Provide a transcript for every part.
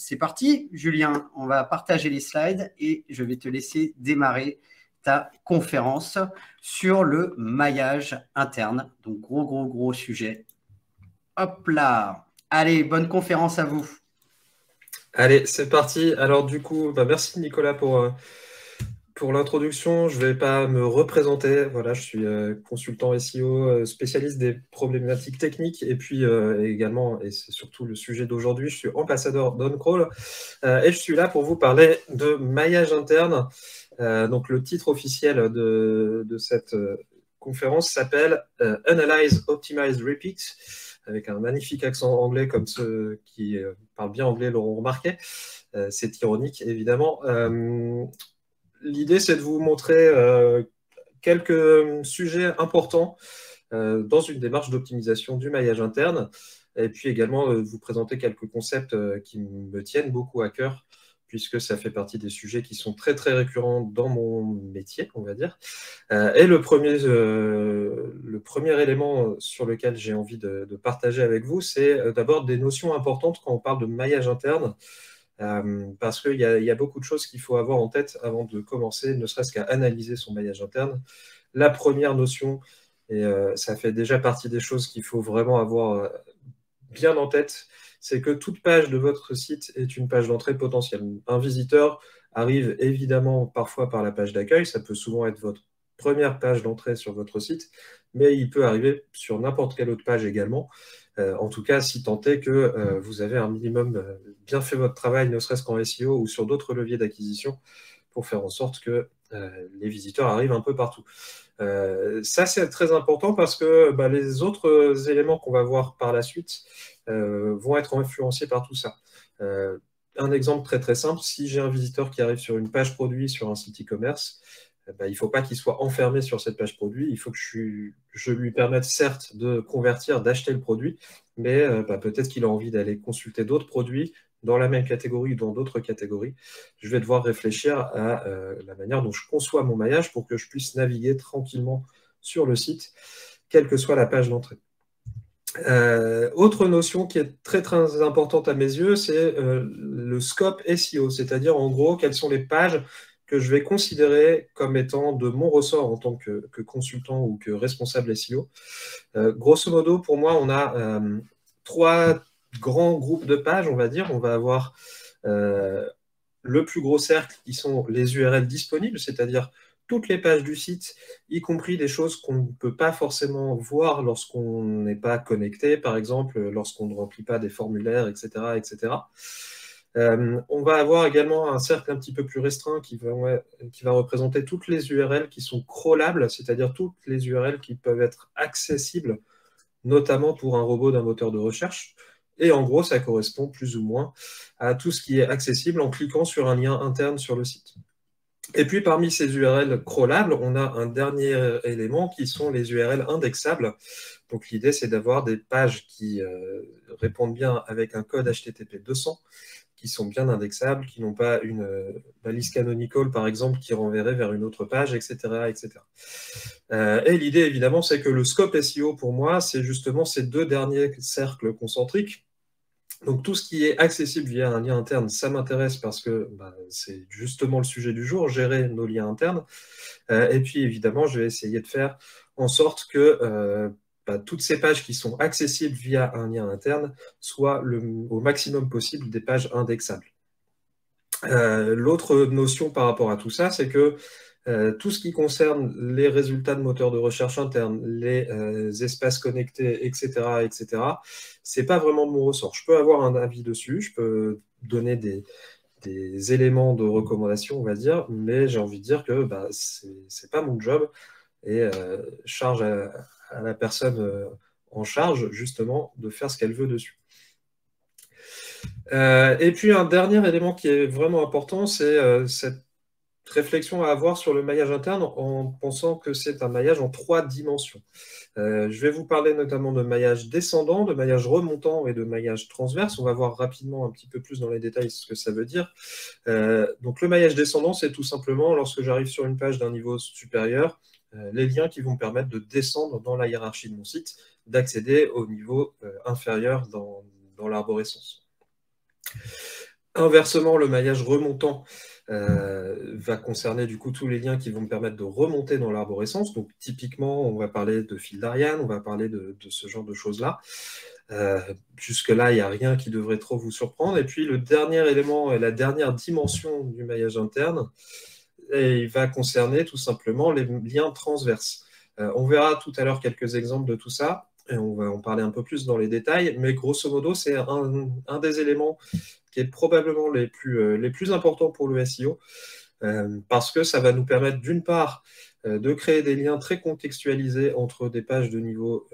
c'est parti, Julien. On va partager les slides et je vais te laisser démarrer ta conférence sur le maillage interne. Donc, gros sujet. Hop là. Allez, bonne conférence à vous. Allez, c'est parti. Alors du coup, merci Nicolas pour l'introduction. Je ne vais pas me représenter. Voilà, je suis consultant SEO, spécialiste des problématiques techniques et puis également, et c'est surtout le sujet d'aujourd'hui, je suis ambassadeur d'OnCrawl et je suis là pour vous parler de maillage interne. Donc le titre officiel de cette conférence s'appelle Analyze, Optimize, Repeat, avec un magnifique accent anglais comme ceux qui parlent bien anglais l'auront remarqué. C'est ironique, évidemment. L'idée, c'est de vous montrer quelques sujets importants dans une démarche d'optimisation du maillage interne, et puis également vous présenter quelques concepts qui me tiennent beaucoup à cœur, puisque ça fait partie des sujets qui sont très récurrents dans mon métier, on va dire. Et le premier élément sur lequel j'ai envie de partager avec vous, c'est d'abord des notions importantes quand on parle de maillage interne, parce qu'il y a beaucoup de choses qu'il faut avoir en tête avant de commencer, ne serait-ce qu'à analyser son maillage interne. La première notion, et ça fait déjà partie des choses qu'il faut vraiment avoir bien en tête, c'est que toute page de votre site est une page d'entrée potentielle. Un visiteur arrive évidemment parfois par la page d'accueil, ça peut souvent être votre première page d'entrée sur votre site, mais il peut arriver sur n'importe quelle autre page également. En tout cas, si tant est que vous avez un minimum bien fait votre travail, ne serait-ce qu'en SEO ou sur d'autres leviers d'acquisition, pour faire en sorte que les visiteurs arrivent un peu partout. Ça, c'est très important parce que les autres éléments qu'on va voir par la suite vont être influencés par tout ça. Un exemple très simple, si j'ai un visiteur qui arrive sur une page produit sur un site e-commerce, il ne faut pas qu'il soit enfermé sur cette page produit, il faut que je lui permette certes de convertir, d'acheter le produit, mais peut-être qu'il a envie d'aller consulter d'autres produits dans la même catégorie ou dans d'autres catégories. Je vais devoir réfléchir à la manière dont je conçois mon maillage pour que je puisse naviguer tranquillement sur le site, quelle que soit la page d'entrée. Autre notion qui est très importante à mes yeux, c'est le scope SEO, c'est-à-dire en gros quelles sont les pages que je vais considérer comme étant de mon ressort en tant que consultant ou que responsable SEO. Grosso modo, pour moi, on a trois grands groupes de pages, on va dire. On va avoir le plus gros cercle qui sont les URL disponibles, c'est-à-dire toutes les pages du site, y compris des choses qu'on ne peut pas forcément voir lorsqu'on n'est pas connecté, par exemple, lorsqu'on ne remplit pas des formulaires, etc. etc. On va avoir également un cercle un petit peu plus restreint qui va représenter toutes les URL qui sont crawlables, c'est-à-dire toutes les URL qui peuvent être accessibles, notamment pour un robot d'un moteur de recherche. Et en gros, ça correspond plus ou moins à tout ce qui est accessible en cliquant sur un lien interne sur le site. Et puis, parmi ces URL crawlables, on a un dernier élément qui sont les URL indexables. Donc, l'idée, c'est d'avoir des pages qui répondent bien avec un code HTTP 200, qui sont bien indexables, qui n'ont pas une balise canonical, par exemple, qui renverrait vers une autre page, etc. etc. Et l'idée, évidemment, c'est que le scope SEO, pour moi, c'est justement ces deux derniers cercles concentriques. Donc, tout ce qui est accessible via un lien interne, ça m'intéresse parce que c'est justement le sujet du jour, gérer nos liens internes. Et puis, évidemment, je vais essayer de faire en sorte que toutes ces pages qui sont accessibles via un lien interne soient au maximum possible des pages indexables. L'autre notion par rapport à tout ça, c'est que tout ce qui concerne les résultats de moteurs de recherche interne, les espaces connectés, etc., c'est pas vraiment de mon ressort. Je peux avoir un avis dessus, je peux donner des éléments de recommandation, on va dire, mais j'ai envie de dire que c'est pas mon job et charge à la personne en charge, justement, de faire ce qu'elle veut dessus. Et puis, un dernier élément qui est vraiment important, c'est cette réflexion à avoir sur le maillage interne en pensant que c'est un maillage en 3 dimensions. Je vais vous parler notamment de maillage descendant, de maillage remontant et de maillage transverse. On va voir rapidement un petit peu plus dans les détails ce que ça veut dire. Donc le maillage descendant, c'est tout simplement lorsque j'arrive sur une page d'un niveau supérieur, les liens qui vont me permettre de descendre dans la hiérarchie de mon site, d'accéder au niveau inférieur dans l'arborescence. Inversement, le maillage remontant va concerner du coup tous les liens qui vont me permettre de remonter dans l'arborescence. Donc typiquement, on va parler de fil d'Ariane, on va parler de ce genre de choses-là. Jusque-là, il n'y a rien qui devrait trop vous surprendre. Et puis le dernier élément et la dernière dimension du maillage interne, il va concerner tout simplement les liens transverses. On verra tout à l'heure quelques exemples de tout ça, et on va en parler un peu plus dans les détails, mais grosso modo, c'est un des éléments qui est probablement les plus importants pour le SEO, parce que ça va nous permettre d'une part de créer des liens très contextualisés entre des pages de niveau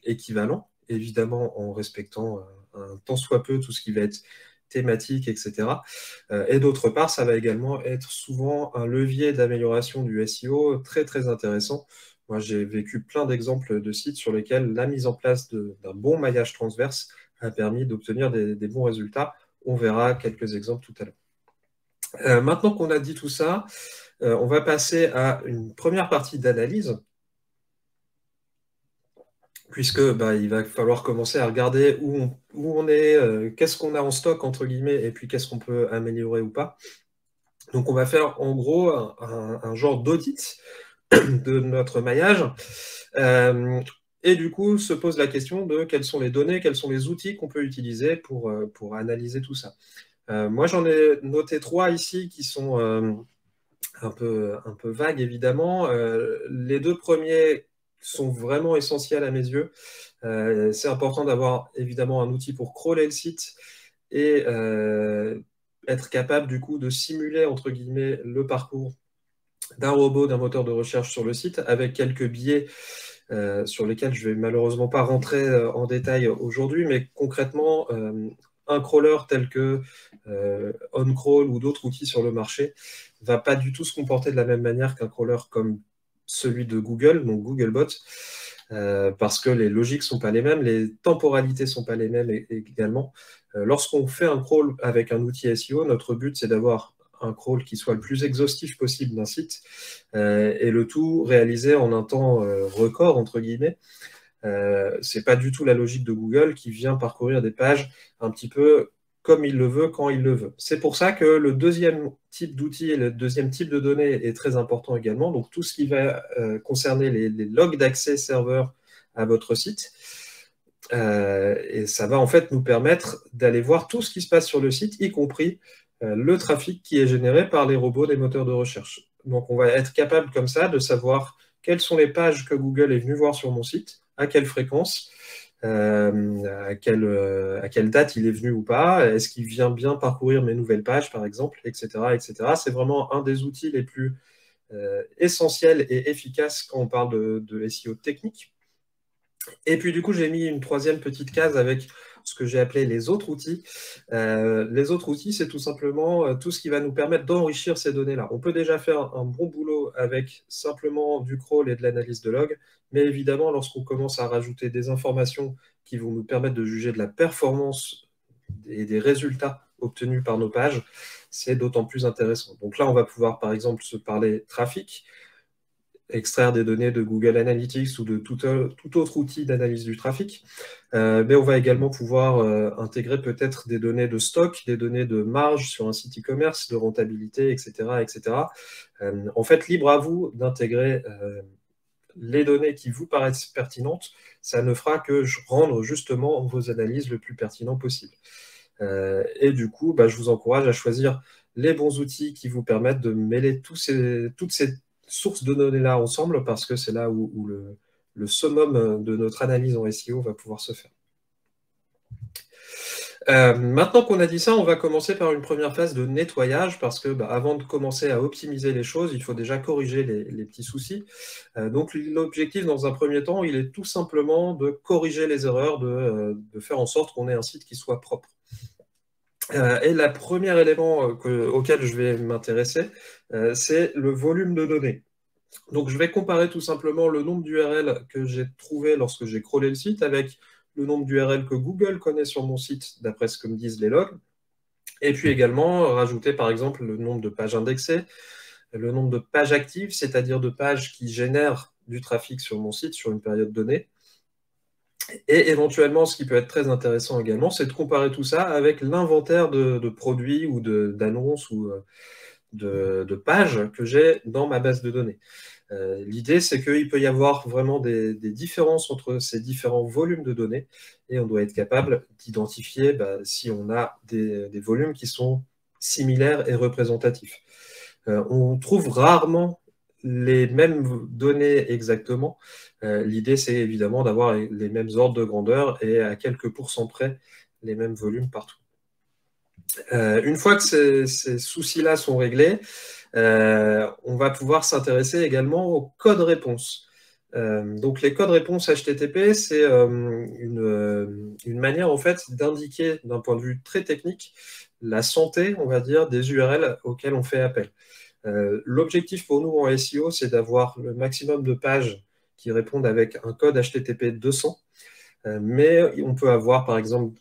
équivalent, évidemment en respectant un tant soit peu tout ce qui va être thématique, etc. Et d'autre part, ça va également être souvent un levier d'amélioration du SEO très très intéressant. Moi, j'ai vécu plein d'exemples de sites sur lesquels la mise en place d'un bon maillage transverse a permis d'obtenir des bons résultats. On verra quelques exemples tout à l'heure. Maintenant qu'on a dit tout ça, on va passer à une première partie d'analyse, puisque il va falloir commencer à regarder où on est, qu'est-ce qu'on a en stock, entre guillemets, et puis qu'est-ce qu'on peut améliorer ou pas. Donc on va faire en gros un genre d'audit de notre maillage. Et du coup, se pose la question de quelles sont les données, quels sont les outils qu'on peut utiliser pour analyser tout ça. Moi, j'en ai noté 3 ici qui sont un peu vagues, évidemment. Les 2 premiers sont vraiment essentiels à mes yeux. C'est important d'avoir évidemment un outil pour crawler le site et être capable du coup de simuler entre guillemets le parcours d'un robot, d'un moteur de recherche sur le site, avec quelques biais sur lesquels je ne vais malheureusement pas rentrer en détail aujourd'hui, mais concrètement, un crawler tel que OnCrawl ou d'autres outils sur le marché ne va pas du tout se comporter de la même manière qu'un crawler comme celui de Google, donc Googlebot, parce que les logiques ne sont pas les mêmes, les temporalités ne sont pas les mêmes également. Lorsqu'on fait un crawl avec un outil SEO, notre but, c'est d'avoir un crawl qui soit le plus exhaustif possible d'un site, et le tout réalisé en un temps record, entre guillemets. C'est pas du tout la logique de Google qui vient parcourir des pages un petit peu comme il le veut, quand il le veut. C'est pour ça que le deuxième type d'outil et le deuxième type de données est très important également. Donc tout ce qui va concerner les logs d'accès serveur à votre site. Et ça va en fait nous permettre d'aller voir tout ce qui se passe sur le site, y compris le trafic qui est généré par les robots des moteurs de recherche. Donc on va être capable comme ça de savoir quelles sont les pages que Google est venu voir sur mon site, à quelle fréquence, à quelle date il est venu ou pas, est-ce qu'il vient bien parcourir mes nouvelles pages par exemple, etc. etc. C'est vraiment un des outils les plus essentiels et efficaces quand on parle de SEO technique. Et puis du coup, j'ai mis une troisième petite case avec ce que j'ai appelé les autres outils. Les autres outils, c'est tout simplement tout ce qui va nous permettre d'enrichir ces données-là. On peut déjà faire un bon boulot avec simplement du crawl et de l'analyse de log, mais évidemment, lorsqu'on commence à rajouter des informations qui vont nous permettre de juger de la performance et des résultats obtenus par nos pages, c'est d'autant plus intéressant. Donc là, on va pouvoir, par exemple, se parler trafic, extraire des données de Google Analytics ou de tout autre outil d'analyse du trafic. Mais on va également pouvoir intégrer peut-être des données de stock, des données de marge sur un site e-commerce, de rentabilité, etc. etc. En fait, libre à vous d'intégrer les données qui vous paraissent pertinentes. Ça ne fera que rendre justement vos analyses le plus pertinent possible. Et du coup, je vous encourage à choisir les bons outils qui vous permettent de mêler toutes ces sources de données-là ensemble, parce que c'est là où le summum de notre analyse en SEO va pouvoir se faire. Maintenant qu'on a dit ça, on va commencer par une première phase de nettoyage, parce que avant de commencer à optimiser les choses, il faut déjà corriger les petits soucis. Donc l'objectif dans un premier temps, il est tout simplement de corriger les erreurs, de faire en sorte qu'on ait un site qui soit propre. Et le premier élément auquel je vais m'intéresser, c'est le volume de données. Donc, je vais comparer tout simplement le nombre d'URL que j'ai trouvé lorsque j'ai crawlé le site avec le nombre d'URL que Google connaît sur mon site, d'après ce que me disent les logs. Et puis également, rajouter par exemple le nombre de pages indexées, le nombre de pages actives, c'est-à-dire de pages qui génèrent du trafic sur mon site sur une période donnée. Et éventuellement, ce qui peut être très intéressant également, c'est de comparer tout ça avec l'inventaire de produits ou d'annonces ou de pages que j'ai dans ma base de données. L'idée, c'est qu'il peut y avoir vraiment des différences entre ces différents volumes de données et on doit être capable d'identifier si on a des volumes qui sont similaires et représentatifs. On trouve rarement les mêmes données exactement. L'idée, c'est évidemment d'avoir les mêmes ordres de grandeur et à quelques pourcents près les mêmes volumes partout. Une fois que ces soucis-là sont réglés, on va pouvoir s'intéresser également aux codes réponses. Donc les codes réponses HTTP, c'est une manière en fait d'indiquer d'un point de vue très technique la santé, on va dire, des URL auxquelles on fait appel. L'objectif pour nous en SEO, c'est d'avoir le maximum de pages qui répondent avec un code HTTP 200, mais on peut avoir par exemple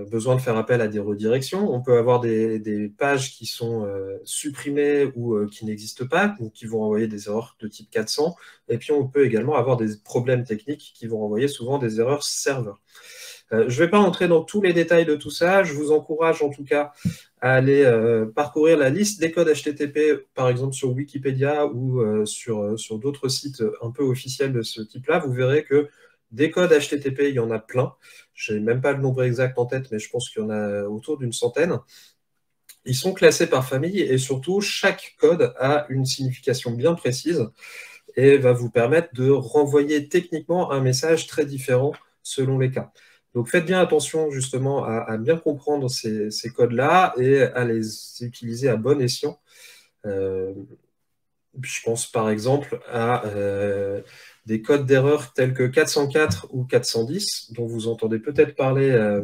besoin de faire appel à des redirections. On peut avoir des pages qui sont supprimées ou qui n'existent pas, ou qui vont envoyer des erreurs de type 400. Et puis, on peut également avoir des problèmes techniques qui vont envoyer souvent des erreurs serveurs. Je ne vais pas entrer dans tous les détails de tout ça. Je vous encourage en tout cas à aller parcourir la liste des codes HTTP, par exemple sur Wikipédia ou sur d'autres sites un peu officiels de ce type-là. Vous verrez que des codes HTTP, il y en a plein. Je n'ai même pas le nombre exact en tête, mais je pense qu'il y en a autour d'une centaine. Ils sont classés par famille et surtout, chaque code a une signification bien précise et va vous permettre de renvoyer techniquement un message très différent selon les cas. Donc faites bien attention justement à bien comprendre ces codes-là et à les utiliser à bon escient. Je pense par exemple à des codes d'erreur tels que 404 ou 410, dont vous entendez peut-être parler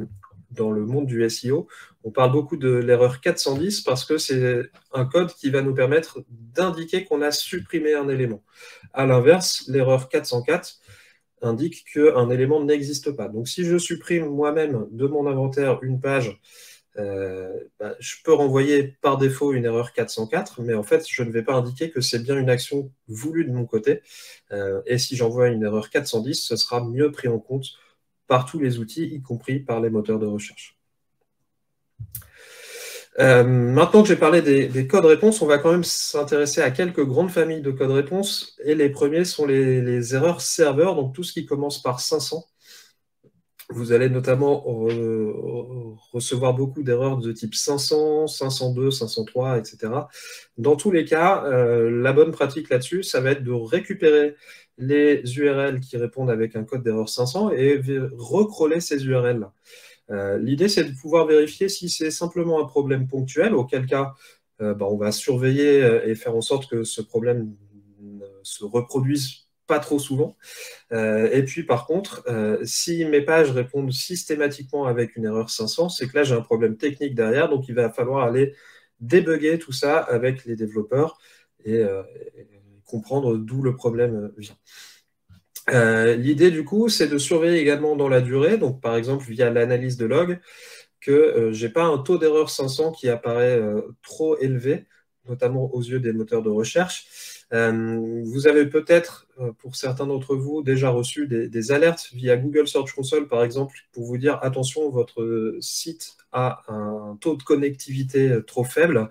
dans le monde du SEO. On parle beaucoup de l'erreur 410 parce que c'est un code qui va nous permettre d'indiquer qu'on a supprimé un élément. À l'inverse, l'erreur 404 indique qu'un élément n'existe pas. Donc si je supprime moi-même de mon inventaire une page, je peux renvoyer par défaut une erreur 404, mais en fait, je ne vais pas indiquer que c'est bien une action voulue de mon côté. Et si j'envoie une erreur 410, ce sera mieux pris en compte par tous les outils, y compris par les moteurs de recherche. Maintenant que j'ai parlé des codes réponses, on va quand même s'intéresser à quelques grandes familles de codes réponses. Et les premiers sont les erreurs serveurs, donc tout ce qui commence par 500. Vous allez notamment recevoir beaucoup d'erreurs de type 500, 502, 503, etc. Dans tous les cas, la bonne pratique là-dessus, ça va être de récupérer les URL qui répondent avec un code d'erreur 500 et recrawler ces URL-là. L'idée, c'est de pouvoir vérifier si c'est simplement un problème ponctuel, auquel cas, on va surveiller et faire en sorte que ce problème ne se reproduise pas trop souvent. Et puis, par contre, si mes pages répondent systématiquement avec une erreur 500, c'est que là, j'ai un problème technique derrière, donc il va falloir aller débugger tout ça avec les développeurs et comprendre d'où le problème vient. L'idée, du coup, c'est de surveiller également dans la durée, donc par exemple via l'analyse de log, que je n'ai pas un taux d'erreur 500 qui apparaît trop élevé, notamment aux yeux des moteurs de recherche. Vous avez peut-être, pour certains d'entre vous, déjà reçu des alertes via Google Search Console, par exemple, pour vous dire « Attention, votre site a un taux de connectivité trop faible ».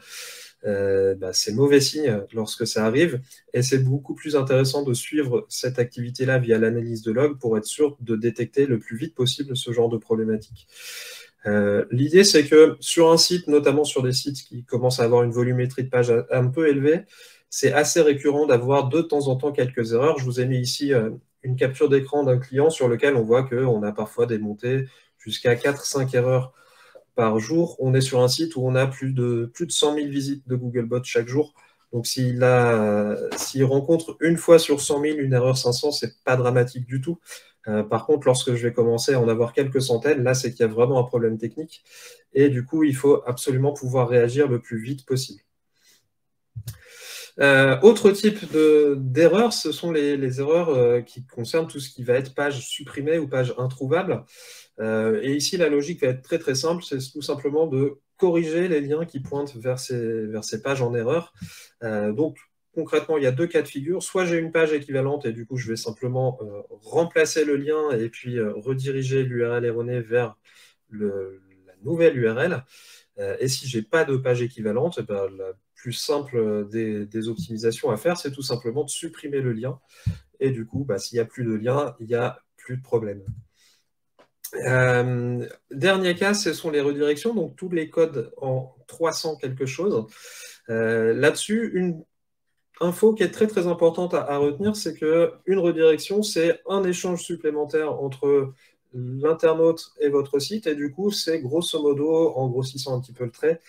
C'est mauvais signe lorsque ça arrive et c'est beaucoup plus intéressant de suivre cette activité-là via l'analyse de log pour être sûr de détecter le plus vite possible ce genre de problématique. L'idée, c'est que sur un site, notamment sur des sites qui commencent à avoir une volumétrie de page un peu élevée, c'est assez récurrent d'avoir de temps en temps quelques erreurs. Je vous ai mis ici une capture d'écran d'un client sur lequel on voit qu'on a parfois des montées jusqu'à 4-5 erreurs par jour. On est sur un site où on a plus de 100 000 visites de Googlebot chaque jour. Donc, s'il rencontre une fois sur 100 000 une erreur 500, ce n'est pas dramatique du tout. Par contre, lorsque je vais commencer à en avoir quelques centaines, là, c'est qu'il y a vraiment un problème technique. Et du coup, il faut absolument pouvoir réagir le plus vite possible. Autre type d'erreurs, ce sont les erreurs qui concernent tout ce qui va être page supprimée ou page introuvable. Et ici, la logique va être très très simple, c'est tout simplement de corriger les liens qui pointent vers ces pages en erreur. Donc, concrètement, il y a deux cas de figure. Soit j'ai une page équivalente et du coup, je vais simplement remplacer le lien et puis rediriger l'URL erronée vers la nouvelle URL. Et si je n'ai pas de page équivalente, la plus simple des optimisations à faire, c'est tout simplement de supprimer le lien. Et du coup, s'il n'y a plus de lien, il n'y a plus de problème. Dernier cas, ce sont les redirections, donc tous les codes en 300 quelque chose. Là-dessus, une info qui est très très importante à retenir, c'est qu'une redirection, c'est un échange supplémentaire entre l'internaute et votre site, et du coup, c'est grosso modo, en grossissant un petit peu le trait,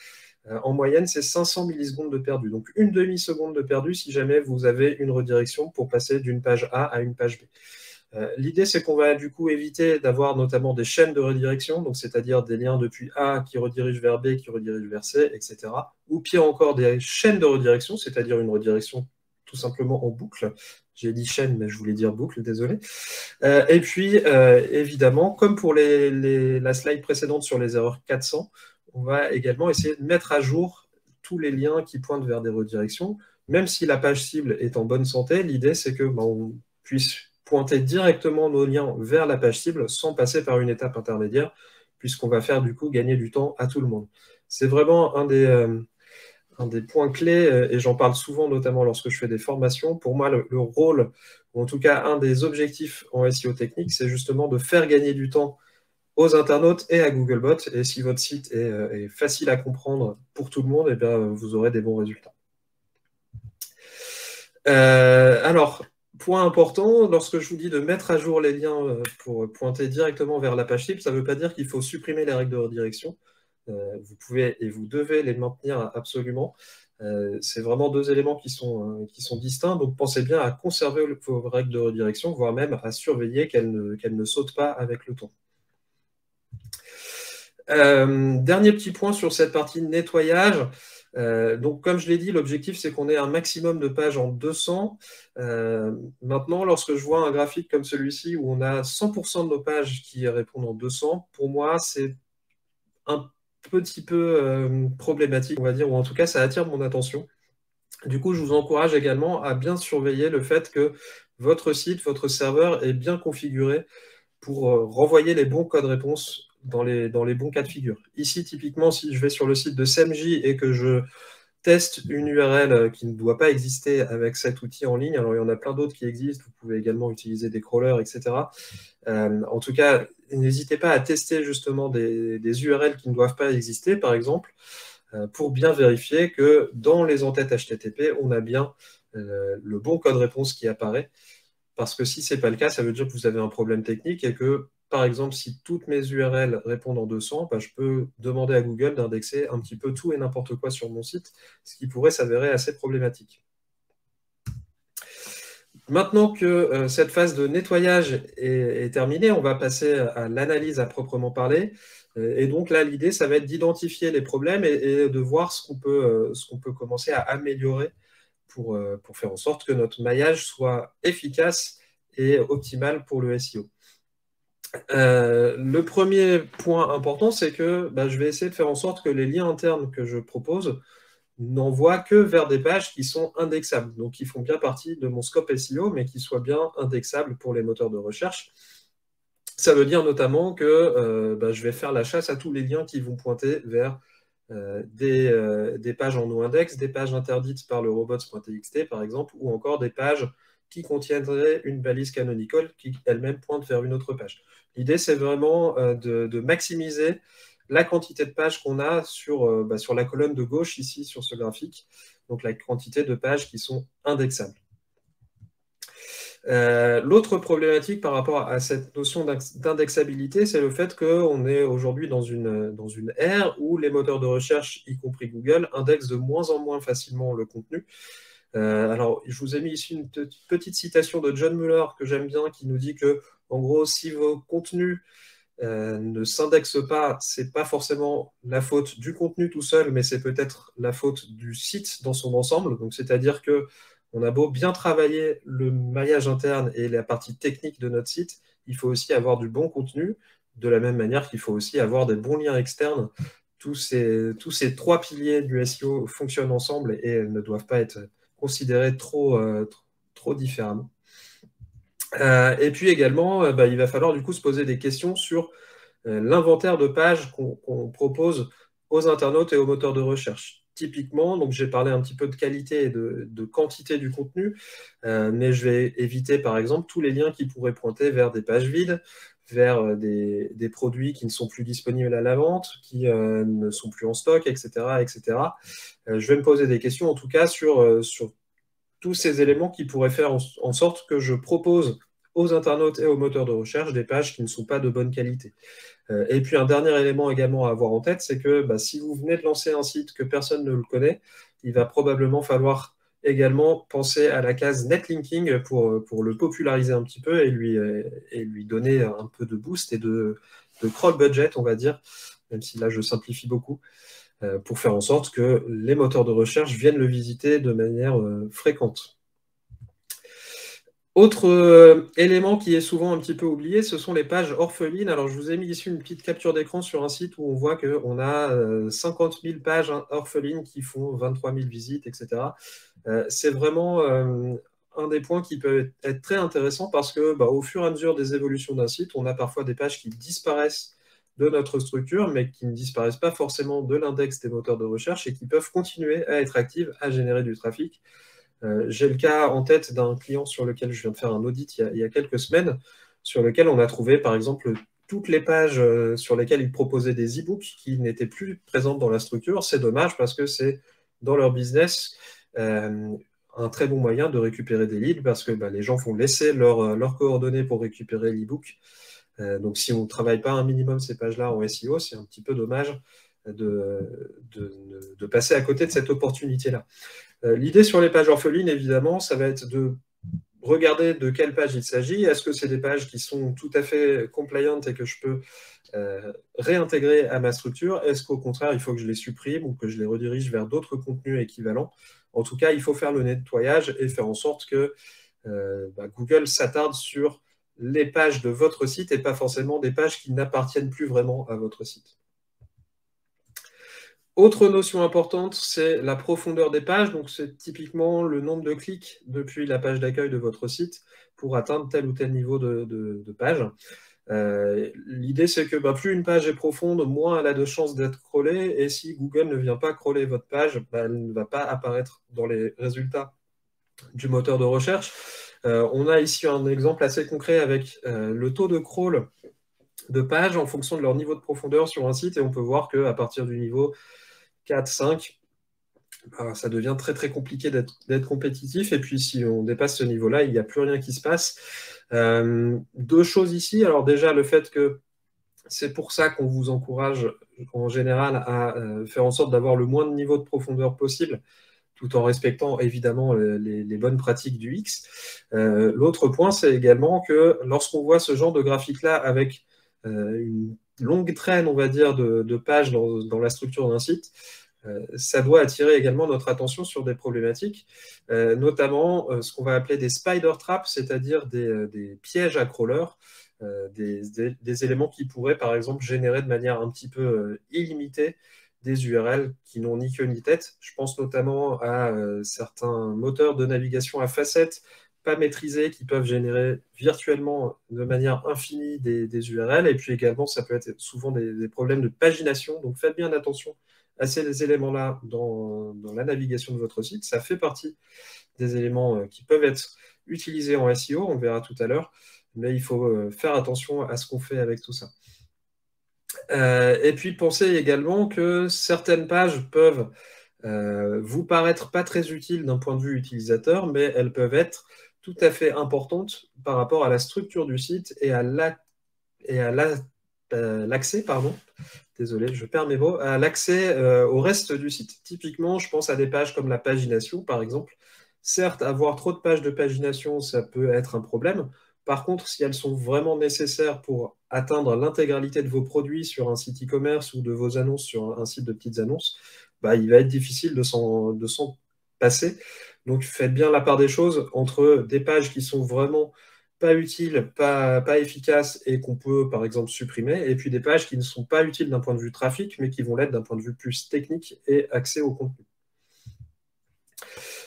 en moyenne, c'est 500 millisecondes de perdu. Donc une demi-seconde de perdu si jamais vous avez une redirection pour passer d'une page A à une page B. L'idée, c'est qu'on va du coup éviter d'avoir notamment des chaînes de redirection, donc c'est-à-dire des liens depuis A qui redirigent vers B, qui redirigent vers C, etc. Ou pire encore, des chaînes de redirection, c'est-à-dire une redirection tout simplement en boucle. J'ai dit chaîne, mais je voulais dire boucle, désolé. Et puis, évidemment, comme pour la slide précédente sur les erreurs 400, on va également essayer de mettre à jour tous les liens qui pointent vers des redirections. Même si la page cible est en bonne santé, l'idée, c'est que on puisse pointer directement nos liens vers la page cible sans passer par une étape intermédiaire, puisqu'on va faire du coup gagner du temps à tout le monde. C'est vraiment un des points clés, et j'en parle souvent notamment lorsque je fais des formations. Pour moi, le rôle, ou en tout cas un des objectifs en SEO technique, c'est justement de faire gagner du temps aux internautes et à Googlebot. Et si votre site est facile à comprendre pour tout le monde, eh bien, vous aurez des bons résultats. Alors, point important, lorsque je vous dis de mettre à jour les liens pour pointer directement vers la page cible, ça ne veut pas dire qu'il faut supprimer les règles de redirection. Vous pouvez et vous devez les maintenir absolument. C'est vraiment deux éléments qui sont distincts, donc pensez bien à conserver vos règles de redirection, voire même à surveiller qu'elles ne sautent pas avec le temps. Dernier petit point sur cette partie nettoyage. Donc, comme je l'ai dit, l'objectif, c'est qu'on ait un maximum de pages en 200. Maintenant, lorsque je vois un graphique comme celui-ci où on a 100% de nos pages qui répondent en 200, pour moi, c'est un petit peu problématique, on va dire, ou en tout cas, ça attire mon attention. Du coup, je vous encourage également à bien surveiller le fait que votre site, votre serveur est bien configuré pour renvoyer les bons codes réponses dans les bons cas de figure. Ici, typiquement, si je vais sur le site de SEMJ et que je teste une URL qui ne doit pas exister avec cet outil en ligne, alors il y en a plein d'autres qui existent, vous pouvez également utiliser des crawlers, etc. En tout cas, n'hésitez pas à tester justement des URL qui ne doivent pas exister, par exemple, pour bien vérifier que dans les entêtes HTTP, on a bien le bon code réponse qui apparaît. Parce que si ce n'est pas le cas, ça veut dire que vous avez un problème technique et que, par exemple, si toutes mes URL répondent en 200, je peux demander à Google d'indexer un petit peu tout et n'importe quoi sur mon site, ce qui pourrait s'avérer assez problématique. Maintenant que cette phase de nettoyage est terminée, on va passer à l'analyse à proprement parler. Et donc là, l'idée, ça va être d'identifier les problèmes et de voir ce qu'on peut commencer à améliorer pour faire en sorte que notre maillage soit efficace et optimal pour le SEO. Le premier point important, c'est que je vais essayer de faire en sorte que les liens internes que je propose n'envoient que vers des pages qui sont indexables, donc qui font bien partie de mon scope SEO, mais qui soient bien indexables pour les moteurs de recherche. Ça veut dire notamment que je vais faire la chasse à tous les liens qui vont pointer vers des pages en no-index, des pages interdites par le robots.txt par exemple, ou encore des pages qui contiendraient une balise canonical qui elle-même pointe vers une autre page. L'idée, c'est vraiment de maximiser la quantité de pages qu'on a sur la colonne de gauche ici sur ce graphique, donc la quantité de pages qui sont indexables. L'autre problématique par rapport à cette notion d'indexabilité, c'est le fait qu'on est aujourd'hui dans une ère où les moteurs de recherche, y compris Google, indexent de moins en moins facilement le contenu. Alors, je vous ai mis ici une petite citation de John Mueller que j'aime bien, qui nous dit que, en gros, si vos contenus ne s'indexent pas, c'est pas forcément la faute du contenu tout seul, mais c'est peut-être la faute du site dans son ensemble. Donc, c'est-à-dire que on a beau bien travailler le maillage interne et la partie technique de notre site, il faut aussi avoir du bon contenu, de la même manière qu'il faut aussi avoir des bons liens externes. Tous ces trois piliers du SEO fonctionnent ensemble et ne doivent pas être considéré trop différemment. Et puis également, il va falloir du coup se poser des questions sur l'inventaire de pages qu'on propose aux internautes et aux moteurs de recherche. Typiquement, donc j'ai parlé un petit peu de qualité et de quantité du contenu, mais je vais éviter par exemple tous les liens qui pourraient pointer vers des pages vides, vers des produits qui ne sont plus disponibles à la vente, qui ne sont plus en stock, etc. etc. Je vais me poser des questions en tout cas sur tous ces éléments qui pourraient faire en sorte que je propose aux internautes et aux moteurs de recherche des pages qui ne sont pas de bonne qualité. Et puis un dernier élément également à avoir en tête, c'est que si vous venez de lancer un site que personne ne le connaît, il va probablement falloir également penser à la case netlinking pour le populariser un petit peu et lui donner un peu de boost et de crawl budget, on va dire, même si là je simplifie beaucoup, pour faire en sorte que les moteurs de recherche viennent le visiter de manière fréquente. Autre élément qui est souvent un petit peu oublié, ce sont les pages orphelines. Alors, je vous ai mis ici une petite capture d'écran sur un site où on voit qu'on a 50 000 pages orphelines qui font 23 000 visites, etc. C'est vraiment un des points qui peut être très intéressant parce que, au fur et à mesure des évolutions d'un site, on a parfois des pages qui disparaissent de notre structure, mais qui ne disparaissent pas forcément de l'index des moteurs de recherche et qui peuvent continuer à être actives, à générer du trafic. J'ai le cas en tête d'un client sur lequel je viens de faire un audit il y a quelques semaines, sur lequel on a trouvé, par exemple, toutes les pages sur lesquelles ils proposaient des e-books qui n'étaient plus présentes dans la structure. C'est dommage parce que c'est dans leur business un très bon moyen de récupérer des leads parce que les gens vont laisser leurs coordonnées pour récupérer l'e-book. Donc, si on ne travaille pas un minimum ces pages-là en SEO, c'est un petit peu dommage de passer à côté de cette opportunité-là. L'idée sur les pages orphelines, évidemment, ça va être de regarder de quelle page il s'agit. Est-ce que c'est des pages qui sont tout à fait compliant et que je peux réintégrer à ma structure? Est-ce qu'au contraire, il faut que je les supprime ou que je les redirige vers d'autres contenus équivalents? En tout cas, il faut faire le nettoyage et faire en sorte que Google s'attarde sur les pages de votre site et pas forcément des pages qui n'appartiennent plus vraiment à votre site. Autre notion importante, c'est la profondeur des pages. Donc, c'est typiquement le nombre de clics depuis la page d'accueil de votre site pour atteindre tel ou tel niveau de page. L'idée, c'est que plus une page est profonde, moins elle a de chances d'être crawlée. Et si Google ne vient pas crawler votre page, elle ne va pas apparaître dans les résultats du moteur de recherche. On a ici un exemple assez concret avec le taux de crawl de pages en fonction de leur niveau de profondeur sur un site. Et on peut voir qu'à partir du niveau 4, 5, ça devient très très compliqué d'être compétitif. Et puis si on dépasse ce niveau-là, il n'y a plus rien qui se passe. Deux choses ici. Alors déjà, le fait que c'est pour ça qu'on vous encourage en général à faire en sorte d'avoir le moins de niveau de profondeur possible, tout en respectant évidemment les bonnes pratiques du X. L'autre point, c'est également que lorsqu'on voit ce genre de graphique-là avec une longue traîne, on va dire, de pages dans la structure d'un site, ça doit attirer également notre attention sur des problématiques, notamment ce qu'on va appeler des spider traps, c'est-à-dire des pièges à crawlers, des éléments qui pourraient, par exemple, générer de manière un petit peu illimitée des URL qui n'ont ni queue ni tête. Je pense notamment à certains moteurs de navigation à facettes pas maîtrisés qui peuvent générer virtuellement de manière infinie des URL. Et puis également, ça peut être souvent des problèmes de pagination. Donc faites bien attention à ces éléments-là dans la navigation de votre site. Ça fait partie des éléments qui peuvent être utilisés en SEO, on le verra tout à l'heure, mais il faut faire attention à ce qu'on fait avec tout ça. Et puis pensez également que certaines pages peuvent vous paraître pas très utiles d'un point de vue utilisateur, mais elles peuvent être tout à fait importantes par rapport à la structure du site et à l'accès, pardon, désolé, je perds mes mots, à l'accès au reste du site. Typiquement, je pense à des pages comme la pagination, par exemple. Certes, avoir trop de pages de pagination, ça peut être un problème. Par contre, si elles sont vraiment nécessaires pour atteindre l'intégralité de vos produits sur un site e-commerce ou de vos annonces sur un site de petites annonces, il va être difficile de s'en passer. Donc, faites bien la part des choses entre des pages qui sont vraiment pas utiles, pas efficaces et qu'on peut, par exemple, supprimer, et puis des pages qui ne sont pas utiles d'un point de vue trafic, mais qui vont l'être d'un point de vue plus technique et accès au contenu.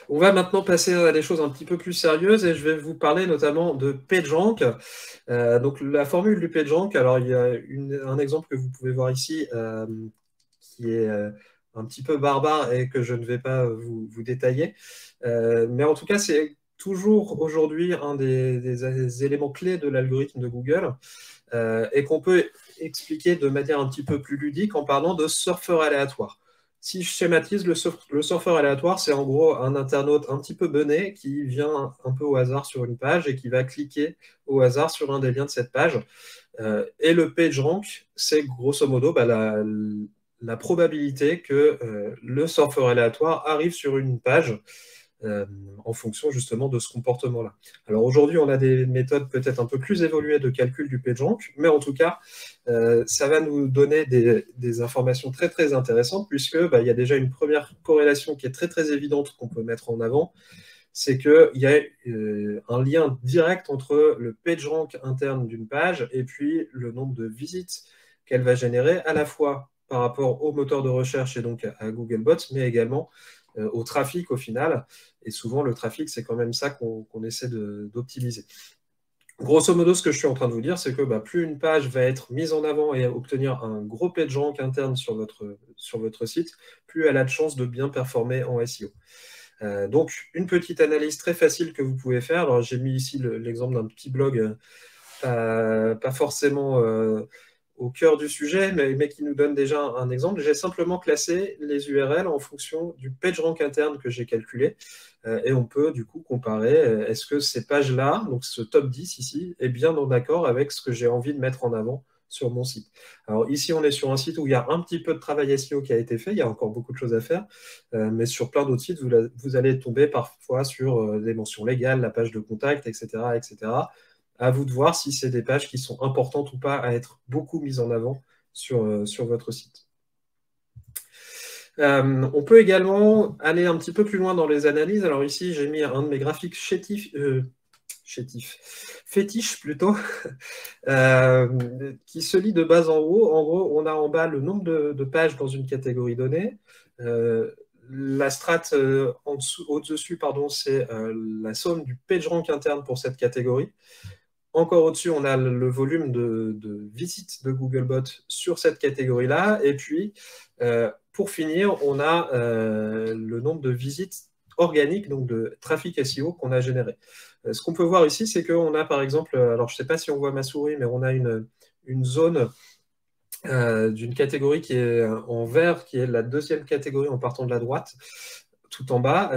On va maintenant passer à des choses un petit peu plus sérieuses et je vais vous parler notamment de PageRank. Donc la formule du PageRank, alors il y a un exemple que vous pouvez voir ici qui est un petit peu barbare et que je ne vais pas vous détailler. Mais en tout cas, c'est toujours aujourd'hui un des éléments clés de l'algorithme de Google et qu'on peut expliquer de manière un petit peu plus ludique en parlant de surfeur aléatoire. Si je schématise, le surfeur aléatoire, c'est en gros un internaute un petit peu bené qui vient un peu au hasard sur une page et qui va cliquer au hasard sur un des liens de cette page. Et le PageRank, c'est grosso modo la probabilité que le surfeur aléatoire arrive sur une page en fonction justement de ce comportement-là. Alors aujourd'hui, on a des méthodes peut-être un peu plus évoluées de calcul du PageRank, mais en tout cas, ça va nous donner des informations très très intéressantes puisque il y a déjà une première corrélation qui est très très évidente qu'on peut mettre en avant, c'est qu'il y a un lien direct entre le PageRank interne d'une page et puis le nombre de visites qu'elle va générer à la fois par rapport au moteur de recherche et donc à Googlebot, mais également au trafic au final. Et souvent, le trafic, c'est quand même ça qu'on essaie d'optimiser. Grosso modo, ce que je suis en train de vous dire, c'est que plus une page va être mise en avant et obtenir un gros PageRank interne sur votre site, plus elle a de chances de bien performer en SEO. Donc, une petite analyse très facile que vous pouvez faire. Alors, j'ai mis ici l'exemple d'un petit blog, pas forcément au cœur du sujet, mais qui nous donne déjà un exemple. J'ai simplement classé les URL en fonction du PageRank interne que j'ai calculé. Et on peut du coup comparer, est-ce que ces pages-là, donc ce top 10 ici, est bien en accord avec ce que j'ai envie de mettre en avant sur mon site. Alors ici, on est sur un site où il y a un petit peu de travail SEO qui a été fait, il y a encore beaucoup de choses à faire, mais sur plein d'autres sites, vous allez tomber parfois sur des mentions légales, la page de contact, etc., etc. À vous de voir si c'est des pages qui sont importantes ou pas à être beaucoup mises en avant sur votre site. On peut également aller un petit peu plus loin dans les analyses. Alors ici, j'ai mis un de mes graphiques fétiche plutôt, qui se lit de bas en haut. En gros, on a en bas le nombre de pages dans une catégorie donnée. La strate au-dessus, c'est la somme du PageRank interne pour cette catégorie. Encore au-dessus, on a le volume de visites de Googlebot sur cette catégorie-là. Et puis, pour finir, on a le nombre de visites organiques, donc de trafic SEO qu'on a généré. Ce qu'on peut voir ici, c'est qu'on a par exemple, alors je ne sais pas si on voit ma souris, mais on a une zone d'une catégorie qui est en vert, qui est la deuxième catégorie en partant de la droite, tout en bas,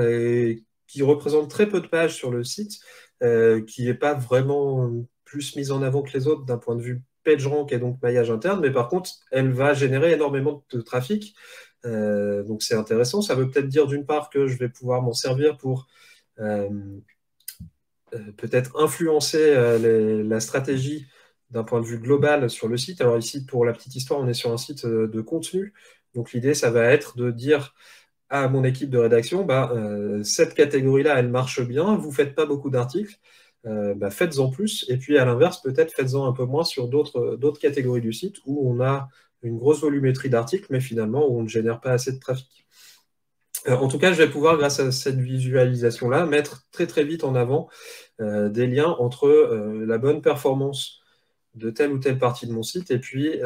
qui représente très peu de pages sur le site, qui n'est pas vraiment plus mise en avant que les autres d'un point de vue PageRank et donc maillage interne, mais par contre, elle va générer énormément de trafic. Donc c'est intéressant. Ça veut peut-être dire d'une part que je vais pouvoir m'en servir pour peut-être influencer la stratégie d'un point de vue global sur le site. Alors ici, pour la petite histoire, on est sur un site de contenu. Donc l'idée, ça va être de dire à mon équipe de rédaction, cette catégorie-là, elle marche bien, vous ne faites pas beaucoup d'articles, faites-en plus, et puis à l'inverse, peut-être faites-en un peu moins sur d'autres catégories du site où on a une grosse volumétrie d'articles, mais finalement où on ne génère pas assez de trafic. En tout cas, je vais pouvoir, grâce à cette visualisation-là, mettre très très vite en avant des liens entre la bonne performance de telle ou telle partie de mon site et puis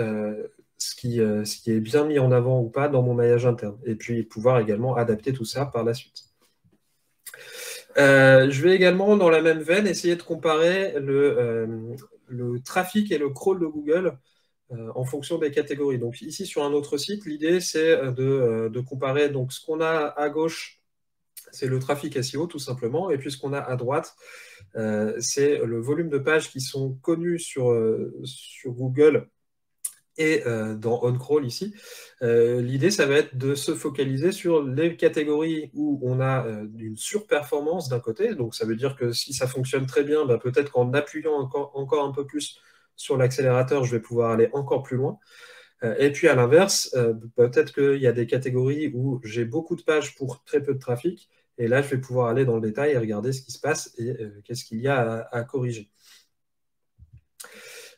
ce qui est bien mis en avant ou pas dans mon maillage interne. Et puis pouvoir également adapter tout ça par la suite. Je vais également, dans la même veine, essayer de comparer le trafic et le crawl de Google en fonction des catégories. Donc ici, sur un autre site, l'idée, c'est de comparer donc, ce qu'on a à gauche, c'est le trafic SEO, tout simplement, et puis ce qu'on a à droite, c'est le volume de pages qui sont connues sur Google et dans OnCrawl ici. L'idée, ça va être de se focaliser sur les catégories où on a une surperformance d'un côté. Donc, ça veut dire que si ça fonctionne très bien, peut-être qu'en appuyant encore un peu plus sur l'accélérateur, je vais pouvoir aller encore plus loin. Et puis, à l'inverse, peut-être qu'il y a des catégories où j'ai beaucoup de pages pour très peu de trafic. Et là, je vais pouvoir aller dans le détail et regarder ce qui se passe et qu'est-ce qu'il y a à corriger.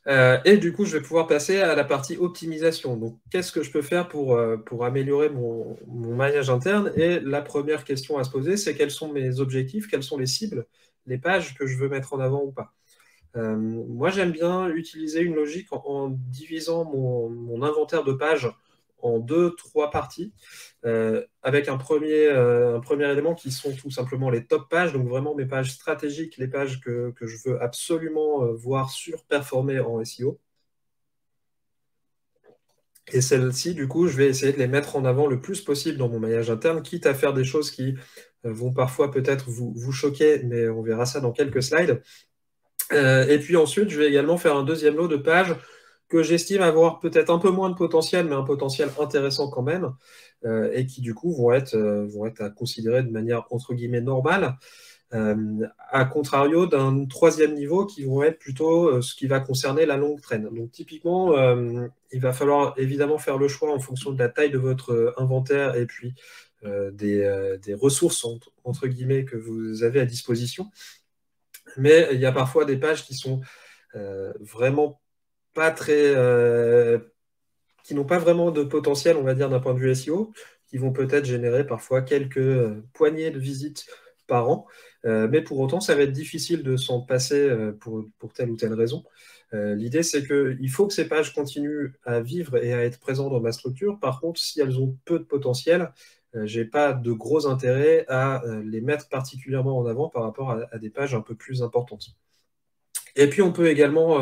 Et du coup, je vais pouvoir passer à la partie optimisation. Donc, qu'est-ce que je peux faire pour améliorer mon maillage interne? Et la première question à se poser, c'est quels sont mes objectifs, quelles sont les cibles, les pages que je veux mettre en avant ou pas. Moi, j'aime bien utiliser une logique en divisant mon inventaire de pages en deux, trois parties, avec un premier élément qui sont tout simplement les top pages, donc vraiment mes pages stratégiques, les pages que je veux absolument voir surperformer en SEO. Et celles-ci, du coup, je vais essayer de les mettre en avant le plus possible dans mon maillage interne, quitte à faire des choses qui vont parfois peut-être vous choquer, mais on verra ça dans quelques slides. Et puis ensuite, je vais également faire un deuxième lot de pages que j'estime avoir peut-être un peu moins de potentiel, mais un potentiel intéressant quand même, et qui du coup vont être à considérer de manière entre guillemets normale, à contrario d'un troisième niveau qui vont être plutôt ce qui va concerner la longue traîne. Donc typiquement, il va falloir évidemment faire le choix en fonction de la taille de votre inventaire et puis des ressources entre guillemets que vous avez à disposition. Mais il y a parfois des pages qui sont vraiment pas très, qui n'ont pas vraiment de potentiel, on va dire, d'un point de vue SEO, qui vont peut-être générer parfois quelques poignées de visites par an. Mais pour autant, ça va être difficile de s'en passer pour telle ou telle raison. L'idée, c'est qu'il faut que ces pages continuent à vivre et à être présentes dans ma structure. Par contre, si elles ont peu de potentiel, je n'ai pas de gros intérêt à les mettre particulièrement en avant par rapport à des pages un peu plus importantes. Et puis, on peut également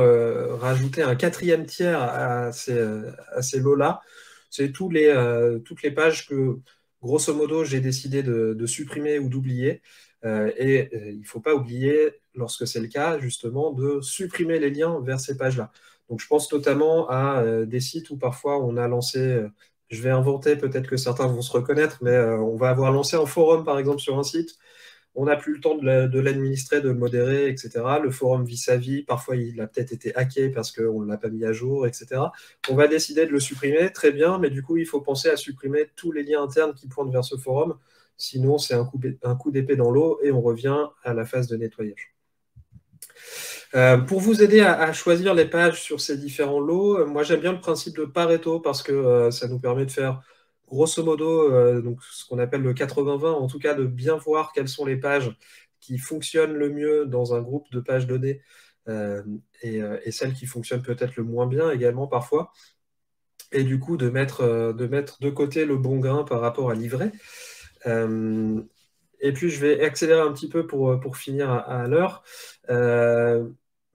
rajouter un quatrième tiers à ces lots-là. C'est toutes les pages que, grosso modo, j'ai décidé de supprimer ou d'oublier. Il ne faut pas oublier, lorsque c'est le cas, justement, de supprimer les liens vers ces pages-là. Donc, je pense notamment à des sites où parfois on a lancé, je vais inventer, peut-être que certains vont se reconnaître, mais on va avoir lancé un forum, par exemple, sur un site. On n'a plus le temps de l'administrer, de le modérer, etc. Le forum vit sa vie. Parfois, il a peut-être été hacké parce qu'on ne l'a pas mis à jour, etc. On va décider de le supprimer, très bien, mais du coup, il faut penser à supprimer tous les liens internes qui pointent vers ce forum. Sinon, c'est un coup d'épée dans l'eau et on revient à la phase de nettoyage. Pour vous aider à choisir les pages sur ces différents lots, moi j'aime bien le principe de Pareto parce que ça nous permet de faire grosso modo donc, ce qu'on appelle le 80-20, en tout cas de bien voir quelles sont les pages qui fonctionnent le mieux dans un groupe de pages données et celles qui fonctionnent peut-être le moins bien également parfois. Et du coup de mettre de côté le bon grain par rapport à l'ivraie. Et puis, je vais accélérer un petit peu pour finir à l'heure.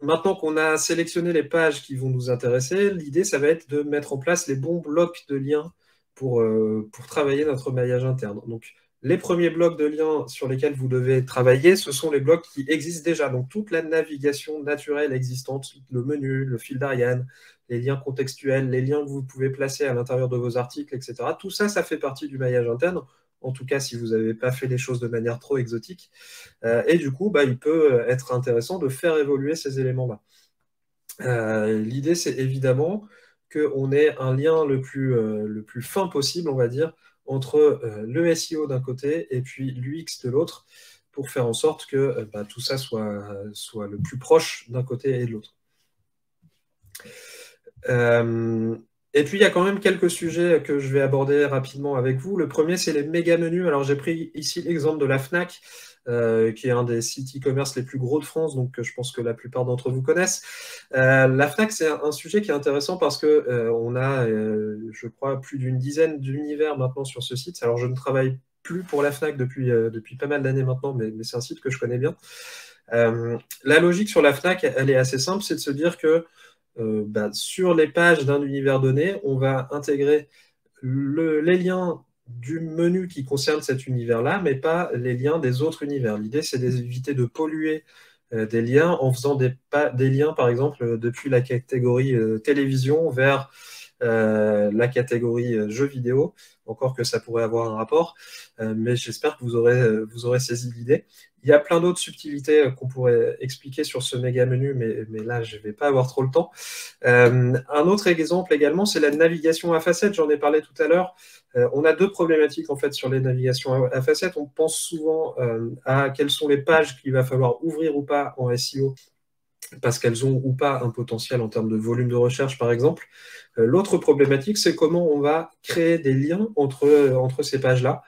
Maintenant qu'on a sélectionné les pages qui vont nous intéresser, l'idée, ça va être de mettre en place les bons blocs de liens pour travailler notre maillage interne. Donc, les premiers blocs de liens sur lesquels vous devez travailler, ce sont les blocs qui existent déjà. Donc, toute la navigation naturelle existante, le menu, le fil d'Ariane, les liens contextuels, les liens que vous pouvez placer à l'intérieur de vos articles, etc. Tout ça, ça fait partie du maillage interne. En tout cas, si vous n'avez pas fait les choses de manière trop exotique. Et du coup, il peut être intéressant de faire évoluer ces éléments-là. L'idée, c'est évidemment qu'on ait un lien le plus fin possible, on va dire, entre le SEO d'un côté et puis l'UX de l'autre, pour faire en sorte que tout ça soit le plus proche d'un côté et de l'autre. Et puis, il y a quand même quelques sujets que je vais aborder rapidement avec vous. Le premier, c'est les méga menus. Alors, j'ai pris ici l'exemple de la Fnac, qui est un des sites e-commerce les plus gros de France, donc je pense que la plupart d'entre vous connaissent. La Fnac, c'est un sujet qui est intéressant parce que on a, je crois, plus d'une dizaine d'univers maintenant sur ce site. Alors, je ne travaille plus pour la Fnac depuis pas mal d'années maintenant, mais c'est un site que je connais bien. La logique sur la Fnac, elle est assez simple, c'est de se dire que sur les pages d'un univers donné, on va intégrer les liens du menu qui concerne cet univers-là, mais pas les liens des autres univers. L'idée, c'est d'éviter de polluer des liens en faisant des liens, par exemple, depuis la catégorie télévision vers la catégorie jeux vidéo, encore que ça pourrait avoir un rapport, mais j'espère que vous aurez saisi l'idée. Il y a plein d'autres subtilités qu'on pourrait expliquer sur ce méga menu, mais là, je ne vais pas avoir trop le temps. Un autre exemple également, c'est la navigation à facettes. J'en ai parlé tout à l'heure. On a deux problématiques en fait sur les navigations à facettes. On pense souvent à quelles sont les pages qu'il va falloir ouvrir ou pas en SEO parce qu'elles ont ou pas un potentiel en termes de volume de recherche, par exemple. L'autre problématique, c'est comment on va créer des liens entre ces pages-là.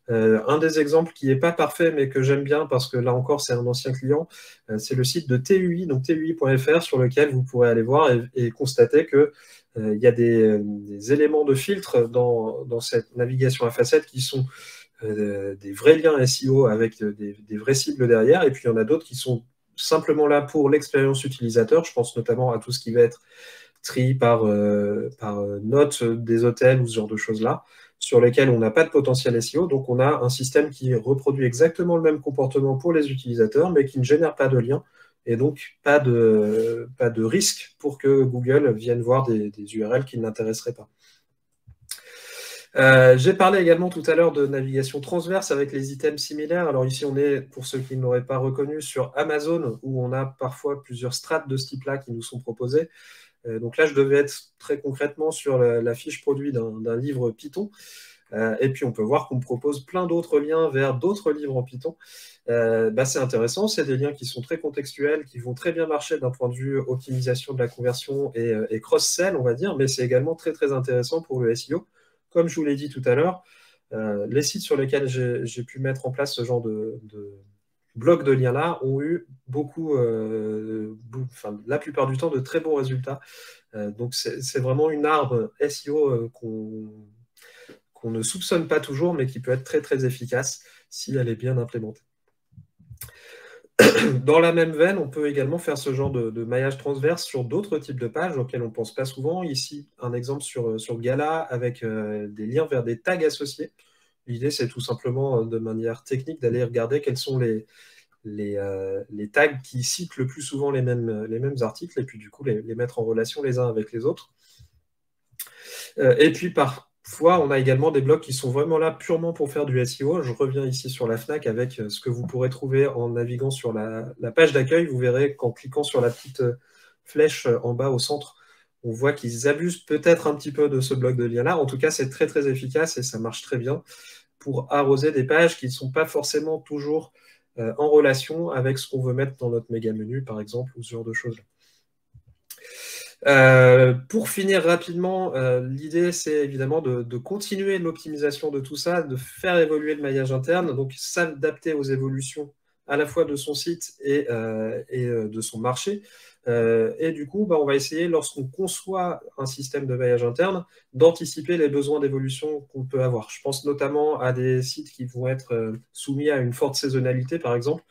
Un des exemples qui n'est pas parfait, mais que j'aime bien, parce que là encore, c'est un ancien client, c'est le site de TUI, donc TUI.fr, sur lequel vous pourrez aller voir et constater que il y a des éléments de filtre dans cette navigation à facettes qui sont des vrais liens SEO avec des vraies cibles derrière, et puis il y en a d'autres qui sont simplement là pour l'expérience utilisateur. Je pense notamment à tout ce qui va être tri par notes des hôtels ou ce genre de choses-là, sur lesquelles on n'a pas de potentiel SEO. Donc on a un système qui reproduit exactement le même comportement pour les utilisateurs, mais qui ne génère pas de lien, et donc pas de risque pour que Google vienne voir des URL qui ne l'intéresseraient pas. J'ai parlé également tout à l'heure de navigation transverse avec les items similaires. Alors ici, on est, pour ceux qui ne l'auraient pas reconnu, sur Amazon, où on a parfois plusieurs strates de ce type-là qui nous sont proposées. Donc là, je devais être très concrètement sur la fiche produit d'un livre Python. Et puis, on peut voir qu'on me propose plein d'autres liens vers d'autres livres en Python. C'est intéressant, c'est des liens qui sont très contextuels, qui vont très bien marcher d'un point de vue optimisation de la conversion et cross-sell, on va dire, mais c'est également très, très intéressant pour le SEO. Comme je vous l'ai dit tout à l'heure, les sites sur lesquels j'ai pu mettre en place ce genre de blocs de liens-là ont eu la plupart du temps, de très bons résultats. Donc, c'est vraiment une arme SEO qu'on ne soupçonne pas toujours, mais qui peut être très, très efficace si elle est bien implémentée. Dans la même veine, on peut également faire ce genre de maillage transverse sur d'autres types de pages auxquelles on ne pense pas souvent. Ici, un exemple sur Gala avec des liens vers des tags associés. L'idée, c'est tout simplement, de manière technique, d'aller regarder quels sont les tags qui citent le plus souvent les mêmes articles, et puis du coup, les mettre en relation les uns avec les autres. Et puis, parfois, on a également des blocs qui sont vraiment là purement pour faire du SEO. Je reviens ici sur la FNAC avec ce que vous pourrez trouver en naviguant sur la page d'accueil. Vous verrez qu'en cliquant sur la petite flèche en bas au centre, on voit qu'ils abusent peut-être un petit peu de ce bloc de lien-là. En tout cas, c'est très, très efficace et ça marche très bien pour arroser des pages qui ne sont pas forcément toujours en relation avec ce qu'on veut mettre dans notre méga menu, par exemple, ou ce genre de choses-là. Pour finir rapidement, l'idée, c'est évidemment de continuer l'optimisation de tout ça, de faire évoluer le maillage interne, donc s'adapter aux évolutions à la fois de son site et de son marché. Et du coup, on va essayer, lorsqu'on conçoit un système de maillage interne, d'anticiper les besoins d'évolution qu'on peut avoir. Je pense notamment à des sites qui vont être soumis à une forte saisonnalité, par exemple.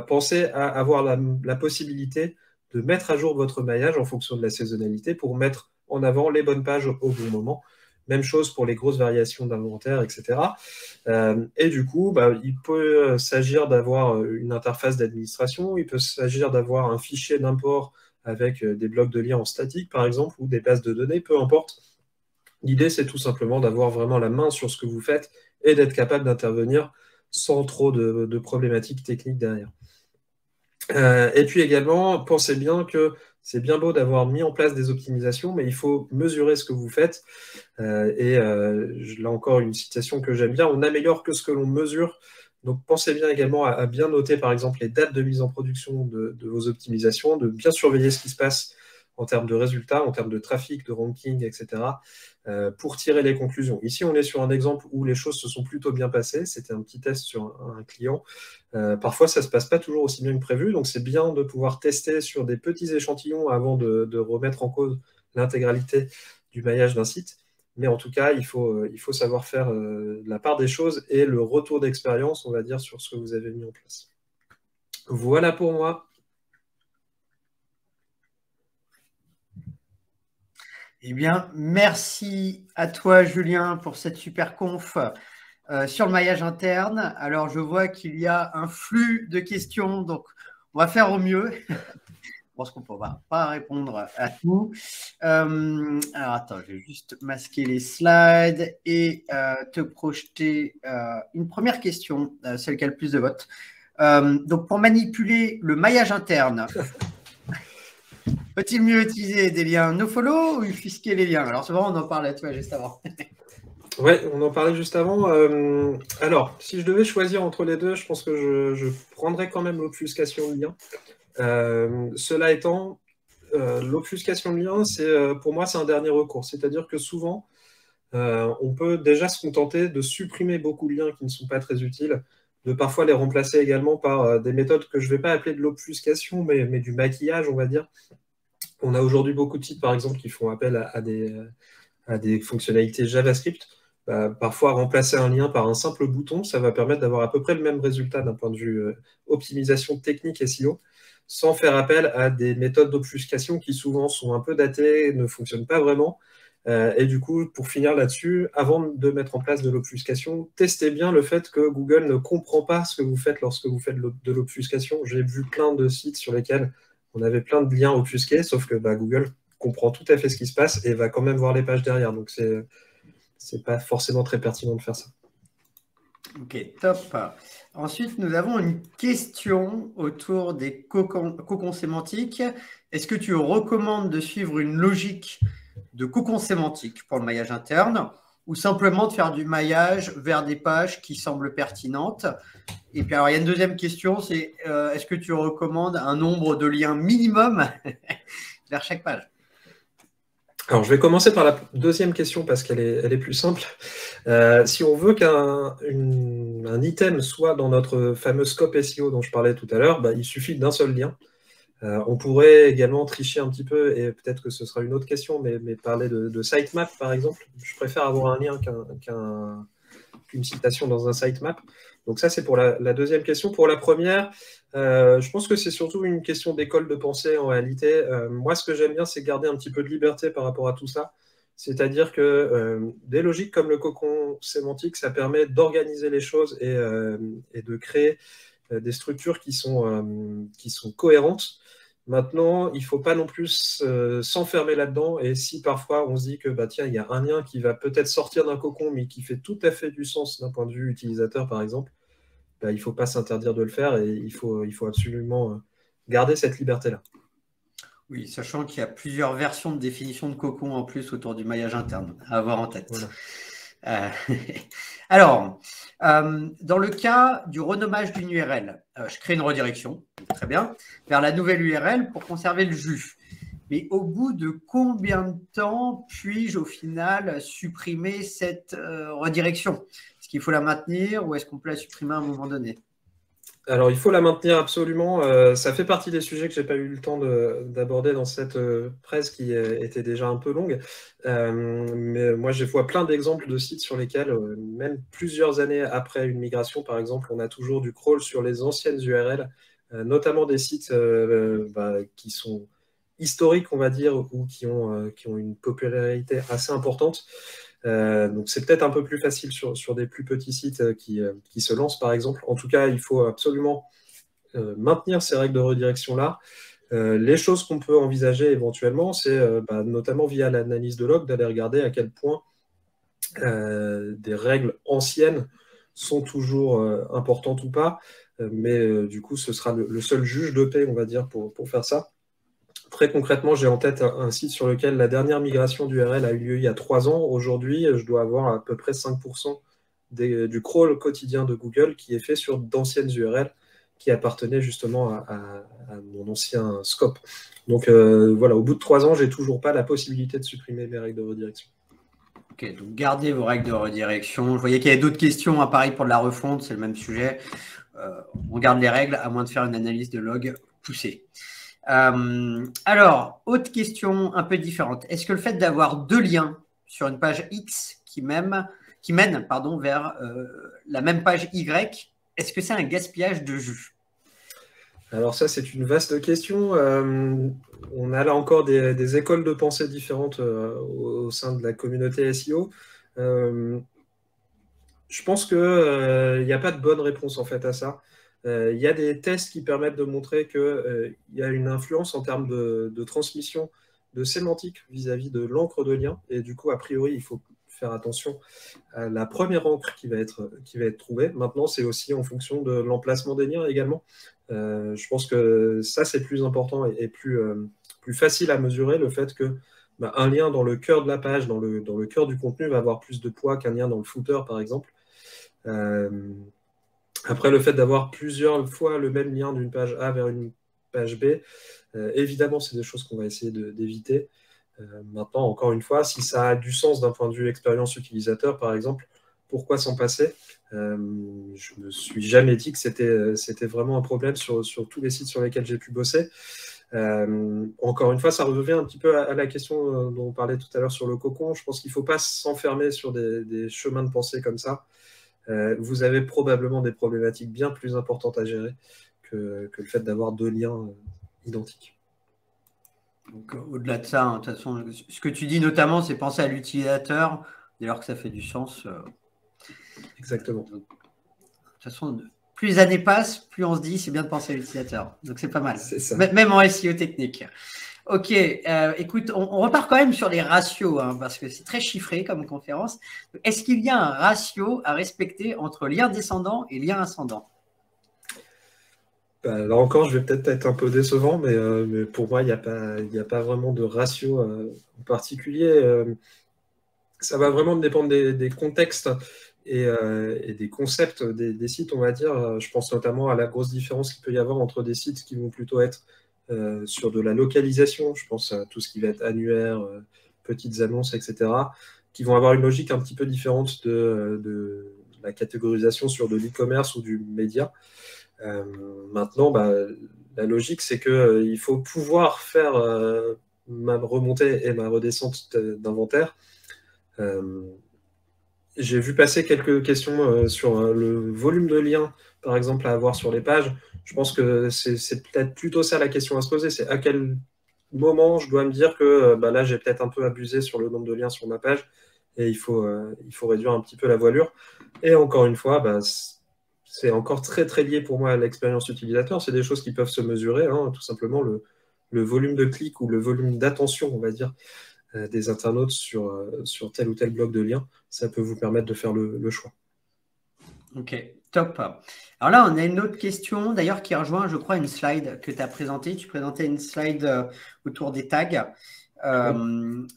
Pensez à avoir la possibilité de mettre à jour votre maillage en fonction de la saisonnalité pour mettre en avant les bonnes pages au bon moment. Même chose pour les grosses variations d'inventaire, etc. Et du coup, il peut s'agir d'avoir une interface d'administration, il peut s'agir d'avoir un fichier d'import avec des blocs de liens en statique, par exemple, ou des bases de données, peu importe. L'idée, c'est tout simplement d'avoir vraiment la main sur ce que vous faites et d'être capable d'intervenir sans trop de problématiques techniques derrière. Et puis également, pensez bien que c'est bien beau d'avoir mis en place des optimisations, mais il faut mesurer ce que vous faites. Là encore, une citation que j'aime bien, on n'améliore que ce que l'on mesure. Donc pensez bien également à bien noter, par exemple, les dates de mise en production de vos optimisations, de bien surveiller ce qui se passe en termes de résultats, en termes de trafic, de ranking, etc., pour tirer les conclusions. Ici, on est sur un exemple où les choses se sont plutôt bien passées. C'était un petit test sur un client. Parfois, ça ne se passe pas toujours aussi bien que prévu, donc c'est bien de pouvoir tester sur des petits échantillons avant de remettre en cause l'intégralité du maillage d'un site. Mais en tout cas, il faut savoir faire la part des choses et le retour d'expérience, on va dire, sur ce que vous avez mis en place. Voilà pour moi. Eh bien, merci à toi, Julien, pour cette super conf sur le maillage interne. Alors, je vois qu'il y a un flux de questions, donc on va faire au mieux. Je pense qu'on ne pourra pas répondre à tout. Alors, attends, je vais juste masquer les slides et te projeter une première question, celle qui a le plus de votes. Donc, pour manipuler le maillage interne, faut-il mieux utiliser des liens nofollow ou fisquer les liens? Alors, c'est vraiment, on en parlait, tu vois, juste avant. Ouais, on en parlait juste avant. Alors, si je devais choisir entre les deux, je pense que je prendrais quand même l'obfuscation de lien. Cela étant, l'obfuscation de lien, pour moi, c'est un dernier recours. C'est-à-dire que souvent, on peut déjà se contenter de supprimer beaucoup de liens qui ne sont pas très utiles, de parfois les remplacer également par des méthodes que je ne vais pas appeler de l'obfuscation, mais du maquillage, on va dire. On a aujourd'hui beaucoup de sites, par exemple, qui font appel à des fonctionnalités JavaScript. Parfois, remplacer un lien par un simple bouton, ça va permettre d'avoir à peu près le même résultat d'un point de vue optimisation technique SEO, sans faire appel à des méthodes d'obfuscation qui souvent sont un peu datées, ne fonctionnent pas vraiment. Et du coup, pour finir là-dessus, avant de mettre en place de l'obfuscation, testez bien le fait que Google ne comprend pas ce que vous faites lorsque vous faites de l'obfuscation. J'ai vu plein de sites sur lesquels on avait plein de liens obfusqués, sauf que Google comprend tout à fait ce qui se passe et va quand même voir les pages derrière. Donc, c'est pas forcément très pertinent de faire ça. Ok, top. Ensuite, nous avons une question autour des cocons sémantiques. Est-ce que tu recommandes de suivre une logique de cocon sémantique pour le maillage interne ou simplement de faire du maillage vers des pages qui semblent pertinentes? Et puis, alors, il y a une deuxième question, c'est est-ce que tu recommandes un nombre de liens minimum vers chaque page? Alors, je vais commencer par la deuxième question parce qu'elle est plus simple. Si on veut qu'un item soit dans notre fameux scope SEO dont je parlais tout à l'heure, il suffit d'un seul lien. On pourrait également tricher un petit peu, et peut-être que ce sera une autre question, mais parler de sitemap, par exemple. Je préfère avoir un lien qu'une citation dans un sitemap. Donc ça, c'est pour la deuxième question. Pour la première, je pense que c'est surtout une question d'école de pensée en réalité. Moi, ce que j'aime bien, c'est garder un petit peu de liberté par rapport à tout ça. C'est-à-dire que des logiques comme le cocon sémantique, ça permet d'organiser les choses et de créer des structures qui sont cohérentes. Maintenant, il ne faut pas non plus s'enfermer là-dedans. Et si parfois on se dit que tiens, il y a un lien qui va peut-être sortir d'un cocon, mais qui fait tout à fait du sens d'un point de vue utilisateur, par exemple, il ne faut pas s'interdire de le faire et il faut absolument garder cette liberté-là. Oui, sachant qu'il y a plusieurs versions de définition de cocon en plus autour du maillage interne à avoir en tête. Voilà. Alors, dans le cas du renommage d'une URL, je crée une redirection, très bien, vers la nouvelle URL pour conserver le jus. Mais au bout de combien de temps puis-je au final supprimer cette redirection? Est-ce qu'il faut la maintenir ou est-ce qu'on peut la supprimer à un moment donné? Alors, il faut la maintenir absolument. Ça fait partie des sujets que je n'ai pas eu le temps d'aborder dans cette presse qui était déjà un peu longue. Mais moi, je vois plein d'exemples de sites sur lesquels, même plusieurs années après une migration, par exemple, on a toujours du crawl sur les anciennes URL, notamment des sites qui sont historiques, on va dire, ou qui ont une popularité assez importante. Donc c'est peut-être un peu plus facile sur des plus petits sites qui se lancent, par exemple. En tout cas, il faut absolument maintenir ces règles de redirection-là. Les choses qu'on peut envisager éventuellement, c'est notamment via l'analyse de log, d'aller regarder à quel point des règles anciennes sont toujours importantes ou pas. Mais du coup, ce sera le seul juge de paix, on va dire, pour faire ça. Très concrètement, j'ai en tête un site sur lequel la dernière migration d'URL a eu lieu il y a 3 ans. Aujourd'hui, je dois avoir à peu près 5% du crawl quotidien de Google qui est fait sur d'anciennes URL qui appartenaient justement à mon ancien scope. Donc voilà, au bout de 3 ans, j'ai toujours pas la possibilité de supprimer mes règles de redirection. Ok, donc gardez vos règles de redirection. Je voyais qu'il y avait d'autres questions, pareil pour de la refonte, c'est le même sujet. On garde les règles à moins de faire une analyse de log poussée. Alors, autre question un peu différente. Est-ce que le fait d'avoir 2 liens sur une page X qui mène vers la même page Y, est-ce que c'est un gaspillage de jus? Alors ça, c'est une vaste question. On a là encore des écoles de pensée différentes au sein de la communauté SEO. Je pense qu'il n'y a pas de bonne réponse en fait à ça. Il y a des tests qui permettent de montrer qu'il y a une influence en termes de transmission de sémantique vis-à-vis de l'encre de lien. Et du coup, a priori, il faut faire attention à la première encre qui va être trouvée. Maintenant, c'est aussi en fonction de l'emplacement des liens également. Je pense que ça, c'est plus important et plus facile à mesurer, le fait que un lien dans le cœur de la page, dans le cœur du contenu, va avoir plus de poids qu'un lien dans le footer, par exemple. Après, le fait d'avoir plusieurs fois le même lien d'une page A vers une page B. Évidemment, c'est des choses qu'on va essayer d'éviter. Maintenant, encore une fois, si ça a du sens d'un point de vue expérience utilisateur, par exemple, pourquoi s'en passer? Je ne me suis jamais dit que c'était vraiment un problème sur tous les sites sur lesquels j'ai pu bosser. Encore une fois, ça revient un petit peu à la question dont on parlait tout à l'heure sur le cocon. Je pense qu'il ne faut pas s'enfermer sur des chemins de pensée comme ça. Vous avez probablement des problématiques bien plus importantes à gérer que le fait d'avoir deux liens identiques. Donc, au-delà de ça, hein, de toute façon, ce que tu dis notamment, c'est penser à l'utilisateur, dès lors que ça fait du sens. Exactement. De toute façon, plus les années passent, plus on se dit c'est bien de penser à l'utilisateur. Donc, c'est pas mal. C'est ça. Même en SEO technique. Ok, écoute, on repart quand même sur les ratios, hein, parce que c'est très chiffré comme conférence. Est-ce qu'il y a un ratio à respecter entre lien descendant et lien ascendant? Là encore, je vais peut-être être un peu décevant, mais pour moi, il n'y a pas vraiment de ratio en particulier. Ça va vraiment dépendre des contextes et des concepts des sites, on va dire. Je pense notamment à la grosse différence qu'il peut y avoir entre des sites qui vont plutôt être sur de la localisation. Je pense à tout ce qui va être annuaire, petites annonces, etc., qui vont avoir une logique un petit peu différente de la catégorisation sur de l'e-commerce ou du média. Maintenant, la logique, c'est qu'il faut pouvoir faire ma remontée et ma redescente d'inventaire. J'ai vu passer quelques questions sur le volume de liens, par exemple, à avoir sur les pages. Je pense que c'est peut-être plutôt ça la question à se poser. C'est à quel moment je dois me dire que là, j'ai peut-être un peu abusé sur le nombre de liens sur ma page et il faut réduire un petit peu la voilure. Et encore une fois, c'est encore très, très lié pour moi à l'expérience utilisateur. C'est des choses qui peuvent se mesurer, hein, tout simplement le volume de clics ou le volume d'attention, on va dire, des internautes sur tel ou tel bloc de liens. Ça peut vous permettre de faire le choix. Ok, top. Alors là, on a une autre question, d'ailleurs, qui rejoint, je crois, une slide que tu as présentée. Tu présentais une slide autour des tags.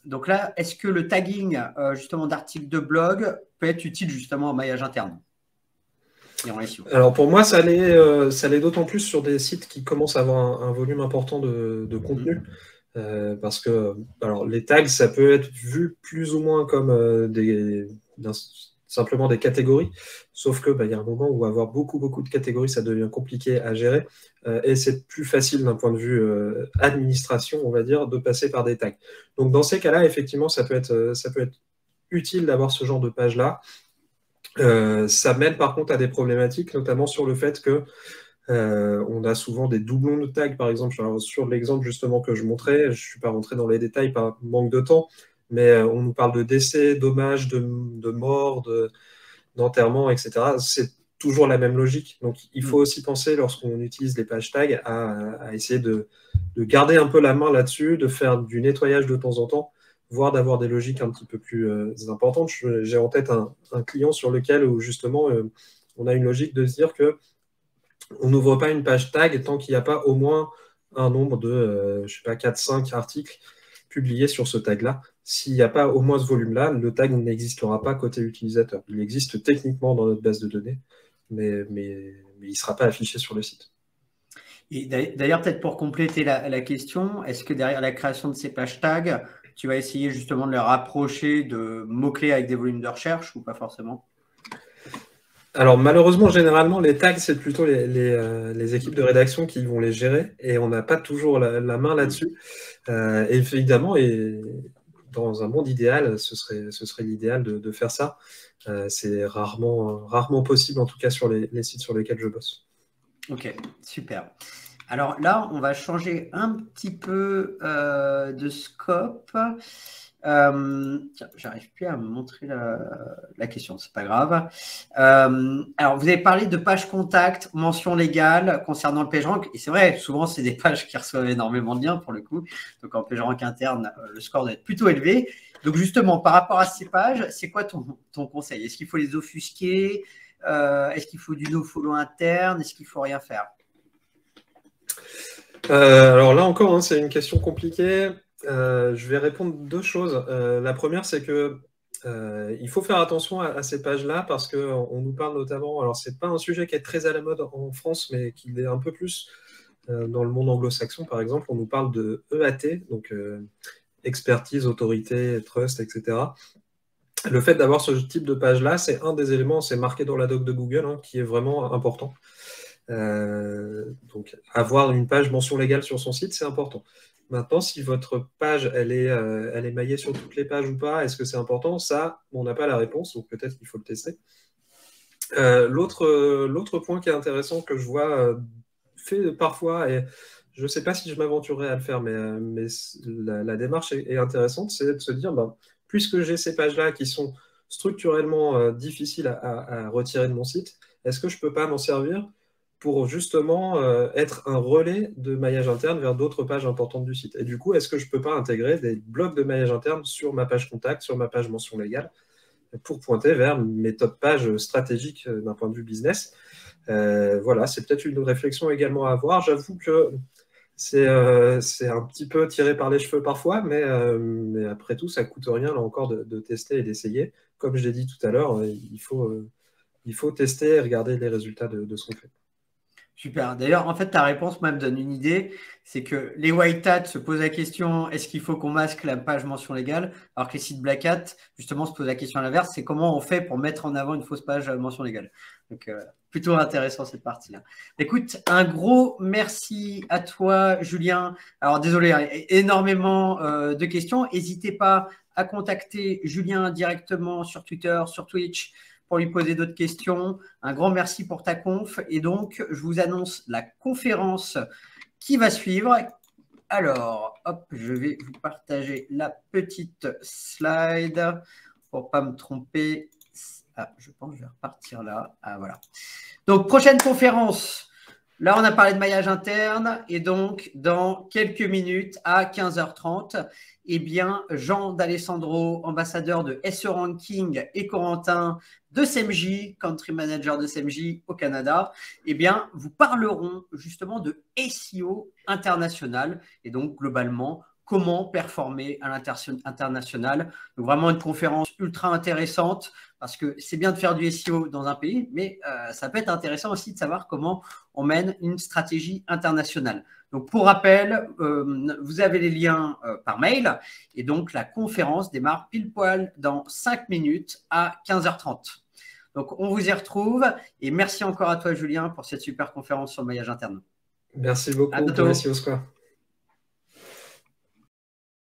Donc là, est-ce que le tagging, justement, d'articles de blog peut être utile, justement, en maillage interne et en SEO? Alors pour moi, ça l'est d'autant plus sur des sites qui commencent à avoir un volume important de contenu. Parce que les tags, ça peut être vu plus ou moins comme simplement des catégories, sauf que y a un moment où avoir beaucoup de catégories, ça devient compliqué à gérer, et c'est plus facile d'un point de vue administration, on va dire, de passer par des tags. Donc dans ces cas-là, effectivement, ça peut être utile d'avoir ce genre de page-là. Ça mène par contre à des problématiques, notamment sur le fait que on a souvent des doublons de tags, par exemple. Sur l'exemple justement que je montrais, je ne suis pas rentré dans les détails par manque de temps, mais on nous parle de décès, dommages, de mort, d'enterrement, etc. C'est toujours la même logique. Donc il faut aussi penser, lorsqu'on utilise les pages tags, à essayer de garder un peu la main là-dessus, de faire du nettoyage de temps en temps, voire d'avoir des logiques un petit peu plus importantes. J'ai en tête un client sur lequel, où justement, on a une logique de se dire que on n'ouvre pas une page tag tant qu'il n'y a pas au moins un nombre de, 4-5 articles publiés sur ce tag-là. S'il n'y a pas au moins ce volume-là, le tag n'existera pas côté utilisateur. Il existe techniquement dans notre base de données, mais il ne sera pas affiché sur le site. Et d'ailleurs, peut-être pour compléter la question, est-ce que derrière la création de ces pages tags, tu vas essayer justement de les rapprocher de mots-clés avec des volumes de recherche ou pas forcément? Alors malheureusement, généralement, les tags, c'est plutôt les équipes de rédaction qui vont les gérer et on n'a pas toujours la main là-dessus. Évidemment, et dans un monde idéal, ce serait l'idéal de faire ça. C'est rarement possible, en tout cas sur les sites sur lesquels je bosse. Ok, super. Alors là, on va changer un petit peu de scope. Tiens, j'arrive plus à me montrer la question, c'est pas grave. Alors, vous avez parlé de page contact, mention légale concernant le PageRank. Et c'est vrai, souvent, c'est des pages qui reçoivent énormément de liens pour le coup. Donc, en PageRank interne, le score doit être plutôt élevé. Donc, justement, par rapport à ces pages, c'est quoi ton conseil? Est-ce qu'il faut les offusquer? Est-ce qu'il faut du nofollow interne? Est-ce qu'il faut rien faire? Alors là encore, hein, c'est une question compliquée. Je vais répondre deux choses. La première, c'est que il faut faire attention à ces pages-là parce qu'on nous parle notamment, alors c'est pas un sujet qui est très à la mode en France, mais qui est un peu plus Dans le monde anglo-saxon, par exemple, on nous parle de EAT, donc expertise, autorité, trust, etc. Le fait d'avoir ce type de page-là, c'est un des éléments, c'est marqué dans la doc de Google, hein, qui est vraiment important. Donc, avoir une page mention légale sur son site, c'est important. Maintenant, si votre page, elle est maillée sur toutes les pages ou pas, est-ce que c'est important? Ça, on n'a pas la réponse, donc peut-être qu'il faut le tester. L'autre point qui est intéressant que je vois fait parfois, et je ne sais pas si je m'aventurerai à le faire, mais la démarche est intéressante, c'est de se dire, puisque j'ai ces pages-là qui sont structurellement difficiles à retirer de mon site, est-ce que je ne peux pas m'en servir pour justement être un relais de maillage interne vers d'autres pages importantes du site? Et du coup, est-ce que je ne peux pas intégrer des blocs de maillage interne sur ma page contact, sur ma page mention légale, pour pointer vers mes top pages stratégiques d'un point de vue business? Voilà, c'est peut-être une réflexion également à avoir. J'avoue que c'est un petit peu tiré par les cheveux parfois, mais après tout, ça ne coûte rien là encore de tester et d'essayer. Comme je l'ai dit tout à l'heure, il faut tester et regarder les résultats de ce qu'on fait. Super. D'ailleurs, en fait, ta réponse me donne une idée. C'est que les white hats se posent la question, est-ce qu'il faut qu'on masque la page mention légale? Alors que les sites black hat, justement, se posent la question à l'inverse, c'est comment on fait pour mettre en avant une fausse page mention légale. Donc, plutôt intéressant cette partie-là. Écoute, un gros merci à toi, Julien. Alors, désolé, hein, énormément de questions. N'hésitez pas à contacter Julien directement sur Twitter, sur Twitch, pour lui poser d'autres questions. Un grand merci pour ta conf. Et donc, je vous annonce la conférence qui va suivre. Alors, hop, je vais vous partager la petite slide pour ne pas me tromper. Ah, je pense que je vais repartir là. Ah, voilà. Donc, prochaine conférence. Là, on a parlé de maillage interne. Et donc, dans quelques minutes, à 15h30, eh bien, Jean D'Alessandro, ambassadeur de SE Ranking, et Corentin de SEMJ, Country Manager de SEMJ au Canada, eh bien, vous parleront justement de SEO international et donc globalement, comment performer à l'international. Donc vraiment une conférence ultra intéressante parce que c'est bien de faire du SEO dans un pays, mais ça peut être intéressant aussi de savoir comment on mène une stratégie internationale. Donc, pour rappel, vous avez les liens par mail et donc la conférence démarre pile poil dans 5 minutes à 15h30. Donc, on vous y retrouve et merci encore à toi, Julien, pour cette super conférence sur le maillage interne. Merci beaucoup pour SEO Square.